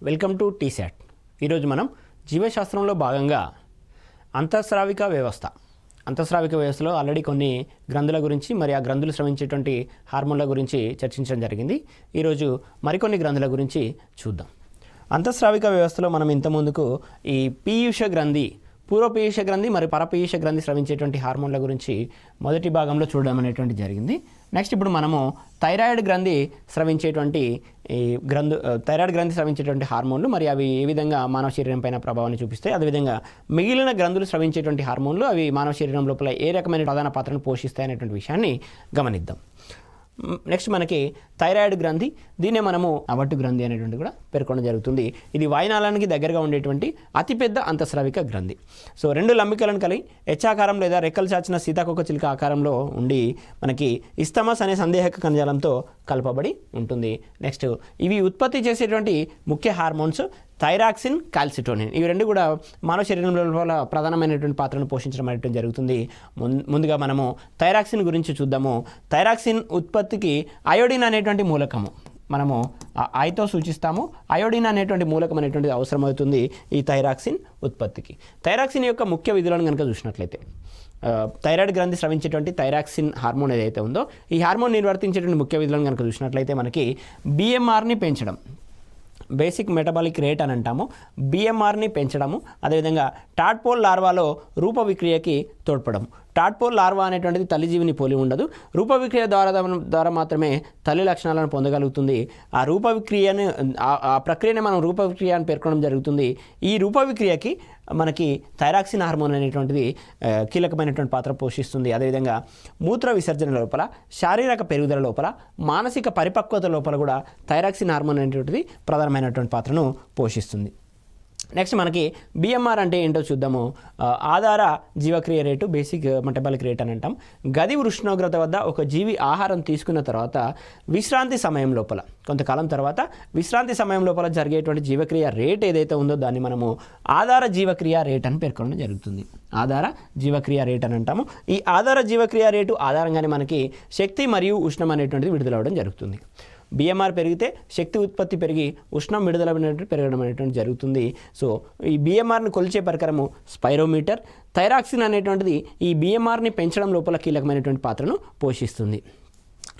Welcome to T-SAT. ఈరోజు మనం జీవశాస్త్రంలో భాగంగా అంతఃస్రావిక వ్యవస్థలో ఆల్రెడీ కొన్ని గ్రంథుల గురించి మరి ఆ గ్రంథులు స్రవించేటువంటి హార్మోన్ల గురించి చర్చించడం జరిగింది. ఈరోజు మరికొన్ని గ్రంథుల గురించి చూద్దాం. అంతఃస్రావిక వ్యవస్థలో మనం ఇంతకుముందుకు ఈ పీయూష గ్రంథి, పూర్వపీయూష గ్రంథి మరియు పరపీయూష గ్రంథి స్రవించేటువంటి హార్మోన్ల గురించి మొదటి భాగంలో చూడడం అనేటువంటి జరిగింది. నెక్స్ట్ ఇప్పుడు మనము థైరాయిడ్ గ్రంథి స్రవించేటువంటి హార్మోన్లు మరి అవి ఏ విధంగా మానవ శరీరం పైన ప్రభావాన్ని చూపిస్తాయి, అదేవిధంగా మిగిలిన గ్రంథులు స్రవించేటువంటి హార్మోన్లు అవి మానవ శరీరం లోపల ఏ రకమైన ప్రధాన పాత్రను పోషిస్తాయి అనేటువంటి విషయాన్ని గమనిద్దాం. నెక్స్ట్ మనకి థైరాయిడ్ గ్రంథి, దీన్నే మనము అవట్టు గ్రంథి అనేటువంటి కూడా పేర్కొనడం జరుగుతుంది. ఇది వాయునాళానికి దగ్గరగా ఉండేటువంటి అతిపెద్ద అంతఃస్రావిక గ్రంథి. సో రెండు లంబికలను కలిగి హెచ్చాకారం లేదా రెక్కలు చాచిన సీతాకోక చిలుక ఆకారంలో ఉండి మనకి ఇస్తమస్ అనే సందేహక కణజాలంతో కలపబడి ఉంటుంది. నెక్స్ట్ ఇవి ఉత్పత్తి చేసేటువంటి ముఖ్య హార్మోన్స్ థైరాక్సిన్, కాల్సిటోనిన్. ఇవి రెండు కూడా మానవ శరీరం లోపల ప్రధానమైనటువంటి పాత్రను పోషించడం అనేటువంటి జరుగుతుంది. ముందుగా మనము థైరాక్సిన్ గురించి చూద్దాము. థైరాక్సిన్ ఉత్పత్తికి అయోడిన్ అనేటువంటి మూలకము మనము ఐతో సూచిస్తాము. అయోడిన్ అనేటువంటి మూలకం అనేటువంటిది అవసరమవుతుంది ఈ థైరాక్సిన్ ఉత్పత్తికి. థైరాక్సిన్ యొక్క ముఖ్య విధులను కనుక చూసినట్లయితే థైరాయిడ్ గ్రంథి స్రవించేటువంటి థైరాక్సిన్ హార్మోన్ ఏదైతే ఉందో ఈ హార్మోన్ నిర్వర్తించేటువంటి ముఖ్య విధులను కనుక చూసినట్లయితే మనకి బిఎంఆర్ని పెంచడం, బేసిక్ మెటబాలిక్ రేట్ అని అంటాము. బిఎంఆర్ని పెంచడము, అదేవిధంగా టాడ్పోల్ లార్వాలో రూప విక్రియకి తోడ్పడము. టాడ్పోల్ లార్వా అనేటువంటిది తల్లిజీవిని పోలి ఉండదు. రూప విక్రియ ద్వారా మాత్రమే తల్లి లక్షణాలను పొందగలుగుతుంది. ఆ రూప విక్రియను ఆ ప్రక్రియని మనం రూప విక్రియ అని పేర్కొనడం జరుగుతుంది. ఈ రూప విక్రియకి మనకి థైరాక్సిన్ హార్మోన్ అనేటువంటిది కీలకమైనటువంటి పాత్ర పోషిస్తుంది. అదేవిధంగా మూత్ర విసర్జన లోపల, శారీరక పెరుగుదల లోపల, మానసిక పరిపక్వత లోపల కూడా థైరాక్సిన్ హార్మోన్ అనేటువంటిది ప్రధానమైనటువంటి పాత్రను పోషిస్తుంది. నెక్స్ట్ మనకి బిఎంఆర్ అంటే ఏంటో చూద్దాము. ఆధార జీవక్రియ రేటు, బేసిక్ మెటబాలిక్ రేట్ అని అంటాం. గది ఉష్ణోగ్రత వద్ద ఒక జీవి ఆహారం తీసుకున్న తర్వాత విశ్రాంతి సమయం లోపల, కొంతకాలం తర్వాత విశ్రాంతి సమయం లోపల జరిగేటువంటి జీవక్రియ రేట్ ఏదైతే ఉందో దాన్ని మనము ఆధార జీవక్రియ రేట్ అని పేర్కొనడం జరుగుతుంది. ఆధార జీవక్రియ రేట్ అని అంటాము. ఈ ఆధార జీవక్రియ రేటు ఆధారంగానే మనకి శక్తి మరియు ఉష్ణం అనేటువంటిది విడుదలవ్వడం జరుగుతుంది. బిఎంఆర్ పెరిగితే శక్తి ఉత్పత్తి పెరిగి ఉష్ణం విడుదల పెరగడం అనేటువంటి జరుగుతుంది. సో ఈ బిఎంఆర్ని కొలిచే పరికరము స్పైరోమీటర్. థైరాక్సిన్ అనేటువంటిది ఈ బిఎంఆర్ని పెంచడం లోపల కీలకమైనటువంటి పాత్రను పోషిస్తుంది.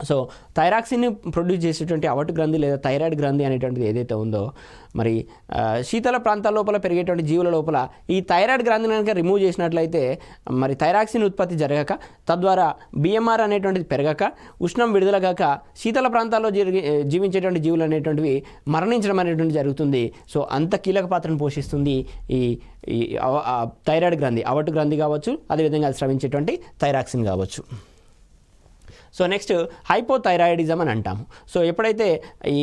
సో థైరాక్సిన్ని ప్రొడ్యూస్ చేసేటువంటి అవటు గ్రంథి లేదా థైరాయిడ్ గ్రంథి అనేటువంటిది ఏదైతే ఉందో మరి శీతల ప్రాంతాల లోపల పెరిగేటువంటి జీవుల లోపల ఈ థైరాయిడ్ గ్రంథిని కనుక రిమూవ్ చేసినట్లయితే మరి థైరాక్సిన్ ఉత్పత్తి జరగక, తద్వారా బిఎంఆర్ అనేటువంటిది పెరగక, ఉష్ణం విడుదల కాక శీతల ప్రాంతాల్లో జీవించేటువంటి జీవులు అనేటువంటివి మరణించడం అనేటువంటి జరుగుతుంది. సో అంత కీలక పాత్రను పోషిస్తుంది ఈ థైరాయిడ్ గ్రంథి, అవటు గ్రంథి కావచ్చు, అదేవిధంగా అది స్రవించేటువంటి థైరాక్సిన్ కావచ్చు. సో నెక్స్ట్ హైపోథైరాయిడిజం అని అంటాము. సో ఎప్పుడైతే ఈ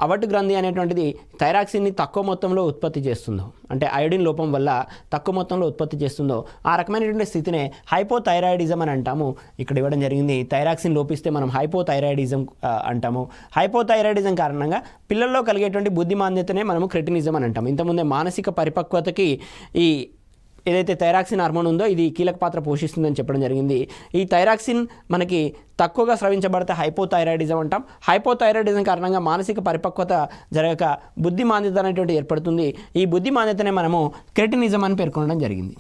అవటు గ్రంథి అనేటువంటిది థైరాక్సిన్ని తక్కువ మొత్తంలో ఉత్పత్తి చేస్తుందో, అంటే అయోడిన్ లోపం వల్ల తక్కువ మొత్తంలో ఉత్పత్తి చేస్తుందో ఆ రకమైనటువంటి స్థితినే హైపోథైరాయిడిజం అని అంటాము. ఇక్కడ ఇవ్వడం జరిగింది. థైరాక్సిన్ లోపిస్తే మనం హైపోథైరాయిడిజం అంటాము. హైపోథైరాయిడిజం కారణంగా పిల్లల్లో కలిగేటువంటి బుద్ధిమాంద్యతనే మనము క్రెటినిజం అని అంటాము. ఇంతకుముందే మానసిక పరిపక్వతకి ఈ ఏదైతే థైరాక్సిన్ హార్మోన్ ఉందో ఇది కీలక పాత్ర పోషిస్తుందని చెప్పడం జరిగింది. ఈ థైరాక్సిన్ మనకి తక్కువగా స్రవించబడితే హైపోథైరాయిడిజం అంటాం. హైపోథైరాయిడిజం కారణంగా మానసిక పరిపక్వత జరగక బుద్ధిమాంద్యత అనేటువంటి ఏర్పడుతుంది. ఈ బుద్ధిమాంద్యతనే మనము క్రెటినిజం అని పేర్కొనడం జరిగింది.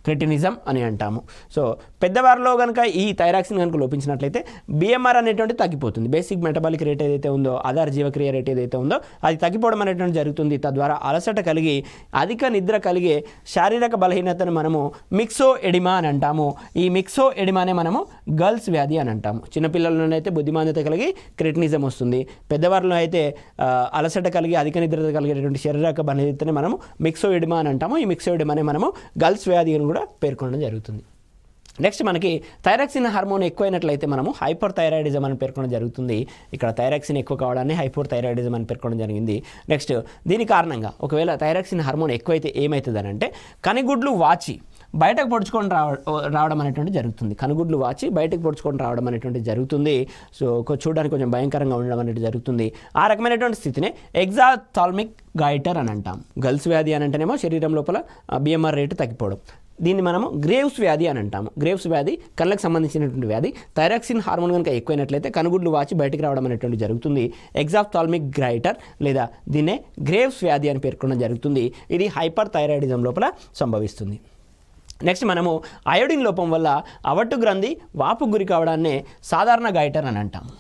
క్రెటినిజం అని అంటాము. సో పెద్దవారిలో కనుక ఈ థైరాక్సిన్ కనుక లోపించినట్లయితే బిఎంఆర్ అనేటువంటి తగ్గిపోతుంది. బేసిక్ మెటబాలిక్ రేట్ ఏదైతే ఉందో, ఆధార జీవక్రియ రేట్ ఏదైతే ఉందో అది తగ్గిపోవడం అనేటువంటి జరుగుతుంది. తద్వారా అలసట కలిగి అధిక నిద్ర కలిగే శారీరక బలహీనతను మనము మిక్సో ఎడిమా అని అంటాము. ఈ మిక్సో ఎడిమానే మనము గర్ల్స్ వ్యాధి అని అంటాము. చిన్నపిల్లల్లోనైతే బుద్ధిమాంద్యత కలిగి క్రెటినిజం వస్తుంది. పెద్దవారిలో అయితే అలసట కలిగి అధిక నిద్ర కలిగేటువంటి శారీరక బలహీనతని మనము మిక్సో ఎడిమా అని అంటాము. ఈ మిక్సో ఎడిమానే మనము గర్ల్స్ వ్యాధి అని కూడా పేర్కొనడం జరుగుతుంది. నెక్స్ట్ మనకి థైరాక్సిన్ హార్మోన్ ఎక్కువైనట్లయితే మనము హైపర్ థైరాయిడిజం అని పేర్కొనడం జరుగుతుంది. ఇక్కడ థైరాక్సిన్ ఎక్కువ కావడాన్ని హైపర్ థైరాయిడిజం అని పేర్కొనడం జరిగింది. నెక్స్ట్ దీని కారణంగా ఒకవేళ థైరాక్సిన్ హార్మోన్ ఎక్కువైతే ఏమవుతుందని అంటే కనిగుడ్లు వాచి బయటకు పొడుచుకొని రావడం అనేటువంటి జరుగుతుంది. కనుగుడ్లు వాచి బయటకు పొడుచుకొని రావడం అనేటువంటి జరుగుతుంది. సో చూడడానికి కొంచెం భయంకరంగా ఉండడం అనేది జరుగుతుంది. ఆ రకమైనటువంటి స్థితినే ఎగ్జాథాల్మిక్ గాయిటర్ అని అంటాం. గర్ల్స్ వ్యాధి అని అంటేనేమో శరీరం లోపల బిఎంఆర్ రేటు తగ్గిపోవడం. దీన్ని మనము గ్రేవ్స్ వ్యాధి అని అంటాము. గ్రేవ్స్ వ్యాధి కళ్ళకు సంబంధించినటువంటి వ్యాధి. థైరాక్సిన్ హార్మోన్ కనుక ఎక్కువైనట్లయితే కనుగుడ్లు వాచి బయటికి రావడం అనేటువంటి జరుగుతుంది. ఎగ్జాప్థాల్మిక్ గ్రైటర్ లేదా దీన్నే గ్రేవ్స్ వ్యాధి అని పేర్కొనడం జరుగుతుంది. ఇది హైపర్ థైరాయిడిజం లోపల సంభవిస్తుంది. నెక్స్ట్ మనము అయోడిన్ లోపం వల్ల అవర్టు గ్రంథి వాపు గురి కావడాన్నే సాధారణ గైటర్ అని అంటాము.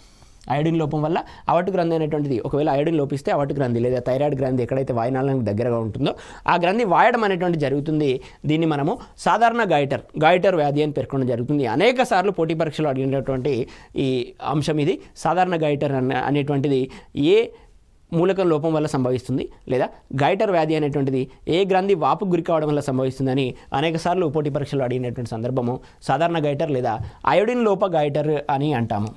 అయోడిన్ లోపం వల్ల అవర్టు గ్రంథి అనేటువంటిది, ఒకవేళ అయోడిన్ లోపిస్తే అవర్టు గ్రంథి లేదా థైరాయిడ్ గ్రంథి ఎక్కడైతే వాయునాళానికి దగ్గరగా ఉంటుందో ఆ గ్రంథి వాయడం అనేటువంటి జరుగుతుంది. దీన్ని మనము సాధారణ గైటర్ వ్యాధి అని పేర్కొనడం జరుగుతుంది. అనేక సార్లు పోటీ పరీక్షలు అడిగినటువంటి ఈ అంశం ఇది. సాధారణ గైటర్ అనేటువంటిది ఏ మూలకం లోపం వల్ల సంభవిస్తుంది లేదా గైటర్ వ్యాధి అనేటువంటిది ఏ గ్రంథి వాపు గురి కావడం వల్ల సంభవిస్తుందని అనేకసార్లు పోటీ పరీక్షలు అడిగినటువంటి సందర్భము సాధారణ గైటర్ లేదా అయోడిన్ లోప గైటర్ అని అంటాము.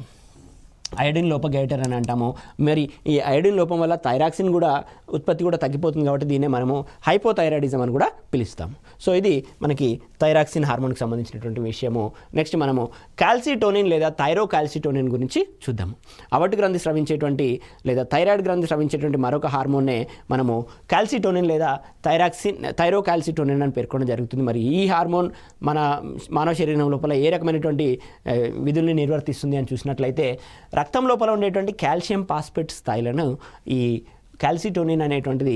అయోడిన్ లోప గైటర్ అని అంటాము. మరి ఈ అయోడిన్ లోపం వల్ల థైరాక్సిన్ కూడా ఉత్పత్తి కూడా తగ్గిపోతుంది కాబట్టి దీన్నే మనము హైపోథైరాయిడిజం అని కూడా పిలుస్తాము. సో ఇది మనకి థైరాక్సిన్ హార్మోన్కి సంబంధించినటువంటి విషయము. నెక్స్ట్ మనము కాల్సిటోనిన్ లేదా థైరోకాల్సిటోనిన్ గురించి చూద్దాము. అవర్టు గ్రంథి స్రవించేటువంటి లేదా థైరాయిడ్ గ్రంథి స్రవించేటువంటి మరొక హార్మోన్నే మనము కాల్సిటోనిన్ లేదా థైరోకాల్సిటోనిన్ అని పేర్కొనడం జరుగుతుంది. మరి ఈ హార్మోన్ మన మానవ శరీరం లోపల ఏ రకమైనటువంటి విధుల్ని నిర్వర్తిస్తుంది అని చూసినట్లయితే రక్తం లోపల ఉండేటువంటి కాల్షియం ఫాస్ఫేట్ స్థాయిలను ఈ కాల్సిటోనిన్ అనేటువంటిది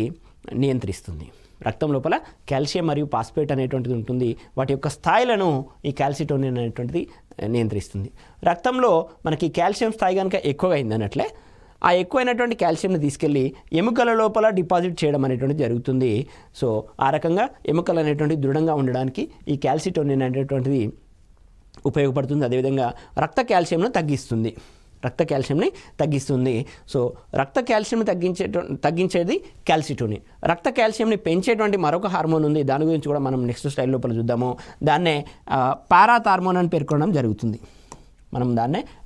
నియంత్రిస్తుంది. రక్తం లోపల కాల్షియం మరియు ఫాస్ఫేట్ అనేటువంటిది ఉంటుంది. వాటి యొక్క స్థాయిలను ఈ కాల్సిటోనిన్ అనేటువంటిది నియంత్రిస్తుంది. రక్తంలో మనకి కాల్షియం స్థాయి కనుక ఎక్కువగా అయిందన్నట్లే ఆ ఎక్కువైనటువంటి కాల్షియంని తీసుకెళ్ళి ఎముకల లోపల డిపాజిట్ చేయడం అనేటువంటిది జరుగుతుంది. సో ఆ రకంగా ఎముకలు అనేటువంటివి దృఢంగా ఉండడానికి ఈ కాల్సిటోనిన్ అనేటువంటిది ఉపయోగపడుతుంది. అదేవిధంగా రక్త కాల్షియంను తగ్గిస్తుంది. సో రక్త కాల్షియంని తగ్గించేది కాల్సిటోనిన్. రక్త కాల్షియంని పెంచేటువంటి మరొక హార్మోన్ ఉంది. దాని గురించి కూడా మనం నెక్స్ట్ స్లైడ్ లోపల చూద్దాము. దాన్నే పారాథార్మోన్ అని పేర్కొనడం జరుగుతుంది.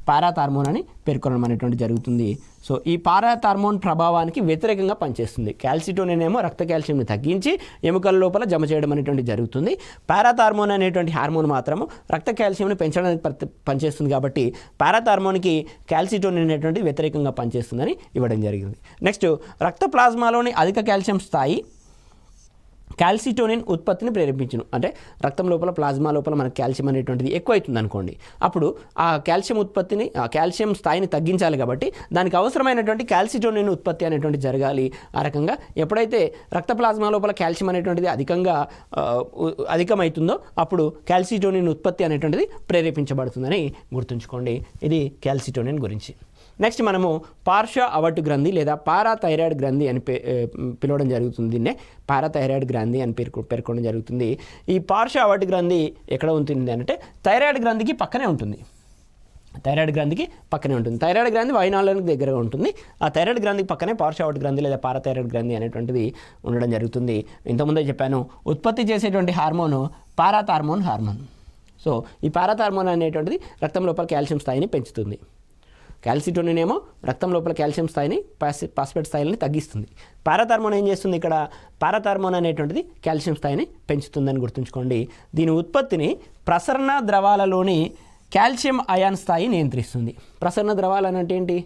పారాథార్మోన్ అని పేర్కొనడం అనేటువంటి జరుగుతుంది. సో ఈ పారాథార్మోన్ ప్రభావానికి వ్యతిరేకంగా పనిచేస్తుంది. కాల్సిటోనిన్ ఏమో రక్త కాల్షియంని తగ్గించి ఎముకల లోపల జమ చేయడం అనేటువంటి జరుగుతుంది. పారాథార్మోన్ అనేటువంటి హార్మోన్ మాత్రము రక్త కాల్షియంని పెంచడానికి పనిచేస్తుంది. కాబట్టి పారాథార్మోన్కి కాల్సిటోనిన్ అనేటువంటి వ్యతిరేకంగా పనిచేస్తుందని ఇవ్వడం జరిగింది. నెక్స్ట్ రక్త ప్లాజ్మాలోని అధిక కాల్షియం స్థాయి కాల్సిటోనిన్ ఉత్పత్తిని ప్రేరేపించును. అంటే రక్తం లోపల ప్లాజ్మా లోపల మనకు కాల్షియం అనేటువంటిది ఎక్కువ అవుతుంది అనుకోండి. అప్పుడు ఆ కాల్షియం ఉత్పత్తిని ఆ కాల్షియం స్థాయిని తగ్గించాలి. కాబట్టి దానికి అవసరమైనటువంటి కాల్సిటోనిన్ ఉత్పత్తి అనేటువంటి జరగాలి. ఆ రకంగా ఎప్పుడైతే రక్త ప్లాజ్మా లోపల కాల్షియం అనేటువంటిది అధికమవుతుందో అప్పుడు కాల్సిటోనిన్ ఉత్పత్తి అనేటువంటిది ప్రేరేపించబడుతుందని గుర్తుంచుకోండి. ఇది కాల్సిటోనిన్ గురించి. నెక్స్ట్ మనము పార్శ్వ అవర్టు గ్రంథి లేదా పారాథైరాయిడ్ గ్రంథి అని పిలవడం జరుగుతుంది. దీన్నే పారాథైరాయిడ్ గ్రంథి అని పేర్కొనడం జరుగుతుంది. ఈ పార్శ్వ అవర్టు గ్రంథి ఎక్కడ ఉంటుంది అంటే థైరాయిడ్ గ్రంథికి పక్కనే ఉంటుంది. థైరాయిడ్ గ్రంథి వాయునాళానికి దగ్గరగా ఉంటుంది. ఆ థైరాయిడ్ గ్రంథికి పక్కనే పార్శ్వ అవర్టు గ్రంథి లేదా పారాథైరాయిడ్ గ్రంథి అనేటువంటిది ఉండడం జరుగుతుంది. ఇంతకుముందే చెప్పాను, ఉత్పత్తి చేసేటువంటి హార్మోను పారాథార్మోన్ హార్మోన్. సో ఈ పారాథార్మోన్ అనేటువంటిది రక్తం లోపల కాల్షియం స్థాయిని పెంచుతుంది. కాల్సిటోనిన్ ఏమో రక్తం లోపల కాల్షియం స్థాయిని ఫాస్ఫేట్ స్థాయిని తగ్గిస్తుంది. పారాథార్మోన్ ఏం చేస్తుంది? ఇక్కడ పారాథార్మోన్ అనేటువంటిది కాల్షియం స్థాయిని పెంచుతుందని గుర్తుంచుకోండి. దీని ఉత్పత్తిని ప్రసరణ ద్రవాలలోని కాల్షియం అయాన్ స్థాయి నియంత్రిస్తుంది. ప్రసరణ ద్రవాలు అంటే ఏంటి?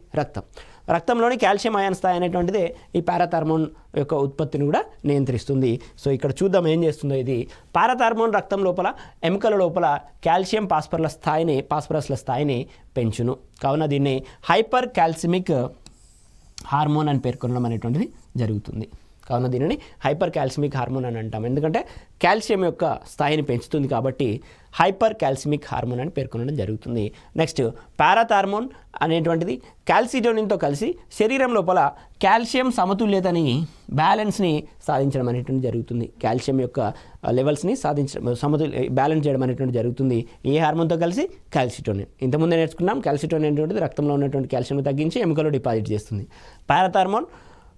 రక్తంలోని కాల్షియం అయాన్ స్థాయి అనేటువంటిదే ఈ పారాథార్మోన్ యొక్క ఉత్పత్తిని కూడా నియంత్రిస్తుంది. సో ఇక్కడ చూద్దాం ఏం చేస్తుందో ఇది. పారాథార్మోన్ రక్తం లోపల ఎముకల లోపల కాల్షియం ఫాస్ఫరస్ల స్థాయిని పెంచును. కావున దీన్ని హైపర్ కాల్సిమిక్ హార్మోన్ అని పేర్కొనడం అనేటువంటిది జరుగుతుంది. కావున దీనిని హైపర్ కాల్సిమిక్ హార్మోన్ అని అంటాం. ఎందుకంటే కాల్షియం యొక్క స్థాయిని పెంచుతుంది కాబట్టి హైపర్ కాల్సిమిక్ హార్మోన్ అని పేర్కొనడం జరుగుతుంది. నెక్స్ట్ పారాథార్మోన్ అనేటువంటిది కాల్సిటోనిన్తో కలిసి శరీరం లోపల కాల్షియం సమతుల్యతని బ్యాలెన్స్ని సాధించడం అనేటువంటి జరుగుతుంది. కాల్షియం యొక్క లెవెల్స్ని బ్యాలెన్స్ చేయడం అనేటువంటి జరుగుతుంది. ఏ హార్మోన్తో కలిసి? కాల్సిటోనిన్. ఇంతకుముందే నేర్చుకున్నాం, కాల్సిటోనిన్ అనేటువంటిది రక్తంలో ఉన్నటువంటి కాల్షియంని తగ్గించి ఎముకలో డిపాజిట్ చేస్తుంది. పారాథార్మోన్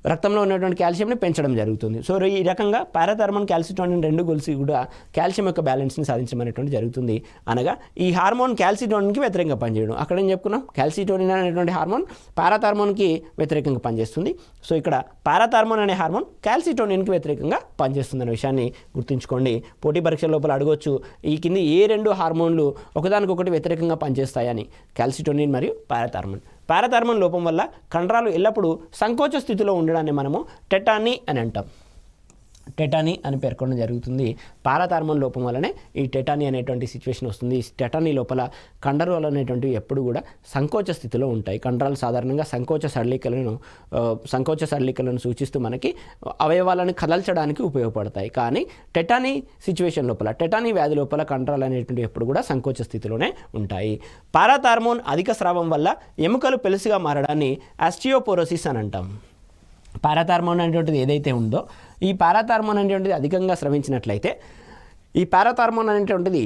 రక్తంలో ఉన్నటువంటి కాల్షియంని పెంచడం జరుగుతుంది. సో ఈ రకంగా పారాథార్మోన్ కాల్సిటోనిన్ రెండు కలిసి కూడా కాల్షియం యొక్క బ్యాలెన్స్ని సాధించడం అనేటువంటి జరుగుతుంది. అనగా ఈ హార్మోన్ కాల్సిటోనిన్కి వ్యతిరేకంగా పనిచేయడం. అక్కడ ఏం చెప్పుకున్నాం? కాల్సిటోనిన్ అనేటువంటి హార్మోన్ పారాథార్మోన్కి వ్యతిరేకంగా పనిచేస్తుంది. సో ఇక్కడ పారాథార్మోన్ అనే హార్మోన్ కాల్సిటోనిన్కి వ్యతిరేకంగా పనిచేస్తుంది అనే విషయాన్ని గుర్తుంచుకోండి. పోటీ పరీక్షల లోపల అడగొచ్చు, ఈ కింది ఏ రెండు హార్మోన్లు ఒకదానికొకటి వ్యతిరేకంగా పనిచేస్తాయని. కాల్సిటోనిన్ మరియు పారాథార్మోన్ లోపం వల్ల కండరాలు ఎల్లప్పుడూ సంకోచ స్థితిలో ఉండడాన్ని మనము టెటానీ అని అంటాం. టెటానీ అని పేర్కొనడం జరుగుతుంది. పారాథార్మోన్ లోపం వల్లనే ఈ టెటానీ అనేటువంటి సిచ్యువేషన్ వస్తుంది. ఈ టెటానీ లోపల కండరాలు అనేటువంటివి ఎప్పుడు కూడా సంకోచ స్థితిలో ఉంటాయి. కండరాలు సాధారణంగా సంకోచ సడలికలను సూచిస్తూ మనకి అవయవాలను కదల్చడానికి ఉపయోగపడతాయి. కానీ టెటానీ సిచ్యువేషన్ లోపల, టెటానీ వ్యాధి లోపల కండరాలు అనేటువంటివి ఎప్పుడు కూడా సంకోచ స్థితిలోనే ఉంటాయి. పారాథార్మోన్ అధిక స్రావం వల్ల ఎముకలు పెలుసుగా మారడాన్ని ఆస్టియోపోరోసిస్ అని అంటాం. పారాథార్మోన్ అనేటువంటిది ఏదైతే ఉందో, ఈ పారాథార్మోన్ అనేటువంటిది అధికంగా స్రవించినట్లయితే ఈ పారాథార్మోన్ అనేటువంటిది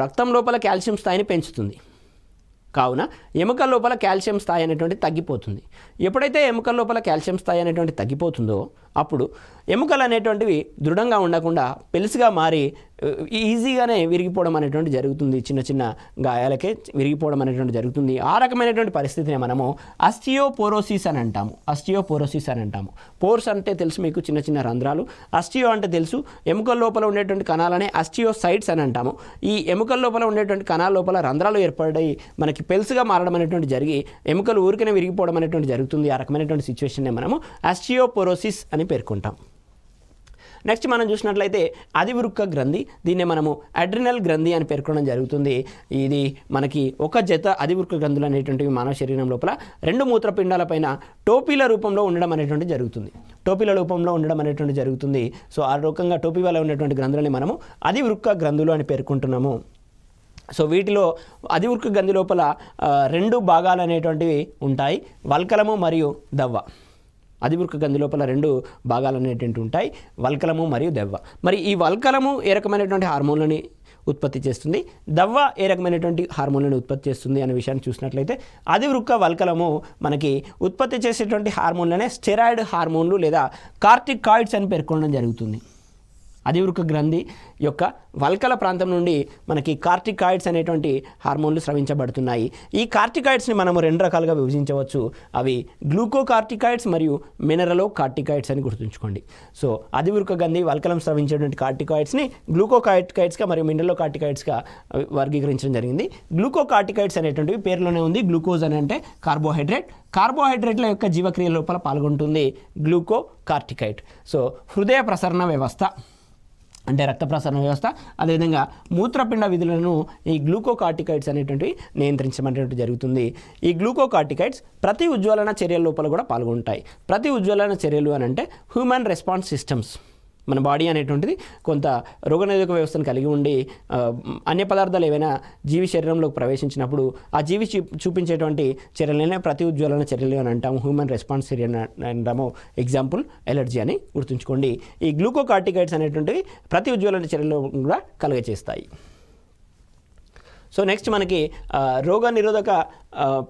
రక్తం లోపల కాల్షియం స్థాయిని పెంచుతుంది. కావున ఎముకల లోపల కాల్షియం స్థాయి అనేటువంటిది తగ్గిపోతుంది. ఎప్పుడైతే ఎముకల లోపల కాల్షియం స్థాయి అనేటువంటి తగ్గిపోతుందో అప్పుడు ఎముకలు అనేటువంటివి దృఢంగా ఉండకుండా పెలుసుగా మారి ఈజీగానే విరిగిపోవడం అనేటువంటి జరుగుతుంది. చిన్న చిన్న గాయాలకే విరిగిపోవడం అనేటువంటి జరుగుతుంది. ఆ రకమైనటువంటి పరిస్థితిని మనము ఆస్టియోపోరోసిస్ అని అంటాము. ఆస్టియోపోరోసిస్ అని అంటాము. పోర్స్ అంటే తెలుసు మీకు, చిన్న చిన్న రంధ్రాలు. ఆస్టియో అంటే తెలుసు, ఎముకల లోపల ఉండేటువంటి కణాలనే ఆస్టియోసైట్స్ అని అంటాము. ఈ ఎముకల లోపల ఉండేటువంటి కణాల లోపల రంధ్రాలు ఏర్పడి మనకి పెలుసుగా మారడం అనేటువంటి జరిగి ఎముకలు ఊరికనే విరిగిపోవడం అనేటువంటి జరుగుతుంది. ఆ రకమైనటువంటి సిచ్యువేషన్నే మనము ఆస్టియోపోరోసిస్ అని పేర్కొంటాం. నెక్స్ట్ మనం చూసినట్లయితే అధివృక్క గ్రంథి, దీన్నే మనము అడ్రినల్ గ్రంథి అని పేర్కొనడం జరుగుతుంది. ఇది మనకి ఒక జత అధివృక్క గ్రంథులు అనేటువంటివి మానవ శరీరం లోపల 2 మూత్రపిండాల పైన టోపీల రూపంలో ఉండడం అనేటువంటి జరుగుతుంది. టోపీల రూపంలో ఉండడం అనేటువంటి జరుగుతుంది. సో ఆ రకంగా టోపీ వల్ల ఉన్నటువంటి గ్రంథులని మనము అధివృక్క గ్రంథులు అని పేర్కొంటున్నాము. సో వీటిలో అధివృక్క గ్రంథి లోపల 2 భాగాలు అనేటువంటివి ఉంటాయి, వల్కలము మరియు దవ్వ. అధివృక్క గ్రంథి లోపల 2 భాగాలు అనేటువంటి ఉంటాయి, వల్కలము మరియు దవ్వ. మరి ఈ వల్కలము ఏ రకమైనటువంటి హార్మోన్లని ఉత్పత్తి చేస్తుంది, దవ్వ ఏ రకమైనటువంటి హార్మోన్లను ఉత్పత్తి చేస్తుంది అనే విషయాన్ని చూసినట్లయితే అధివృక్క వల్కలము మనకి ఉత్పత్తి చేసేటువంటి హార్మోన్లనే స్టెరాయిడ్ హార్మోన్లు లేదా కార్టికాయిడ్స్ అని పేర్కొనడం జరుగుతుంది. అధివృక్క గ్రంథి యొక్క వల్కల ప్రాంతం నుండి మనకి కార్టికాయిడ్స్ అనేటువంటి హార్మోన్లు స్రవించబడుతున్నాయి. ఈ కార్టికాయిడ్స్ని మనము 2 రకాలుగా విభజించవచ్చు. అవి గ్లూకోకార్టికాయిడ్స్ మరియు మినరలో కార్టికాయిడ్స్ అని గుర్తుంచుకోండి. సో అధివృక్క గ్రంథి వల్కలం స్రవించేటువంటి కార్టికాయిడ్స్ని గ్లూకోకార్టికాయిడ్స్గా మరియు మినరలో కార్టికాయిడ్స్గా వర్గీకరించడం జరిగింది. గ్లూకోకార్టికాయిడ్స్ అనేటువంటివి పేరులోనే ఉంది. గ్లూకోజ్ అని అంటే కార్బోహైడ్రేట్ల యొక్క జీవక్రియ లోపల పాల్గొంటుంది గ్లూకోకార్టికాయిడ్. సో హృదయ ప్రసరణ వ్యవస్థ అంటే రక్త ప్రసరణ వ్యవస్థ, అదేవిధంగా మూత్రపిండ విధులను ఈ గ్లూకోకార్టికాయిడ్స్ అనేటువంటివి నియంత్రించబడేటువంటి జరుగుతుంది. ఈ గ్లూకోకార్టికాయిడ్స్ ప్రతి ఉజ్వలన చర్యల లోపల కూడా పాల్గొంటాయి. ప్రతి ఉజ్వలన చర్యలు అని అంటే హ్యూమన్ రెస్పాన్స్ సిస్టమ్స్. మన బాడీ అనేటువంటిది కొంత రోగనిరోధక వ్యవస్థను కలిగి ఉండి అన్య పదార్థాలు ఏవైనా జీవి శరీరంలోకి ప్రవేశించినప్పుడు ఆ జీవి చూపించేటువంటి చర్యలనే ప్రతి ఉజ్వలన చర్యలు అని అంటాము, హ్యూమన్ రెస్పాన్స్ చర్య అంటాము. ఎగ్జాంపుల్ ఎలర్జీ అని గుర్తుంచుకోండి. ఈ గ్లూకోకార్టికాయిడ్స్ అనేటువంటివి ప్రతి ఉజ్వలన చర్యలు కూడా కలుగజేస్తాయి. సో నెక్స్ట్ మనకి రోగ నిరోధక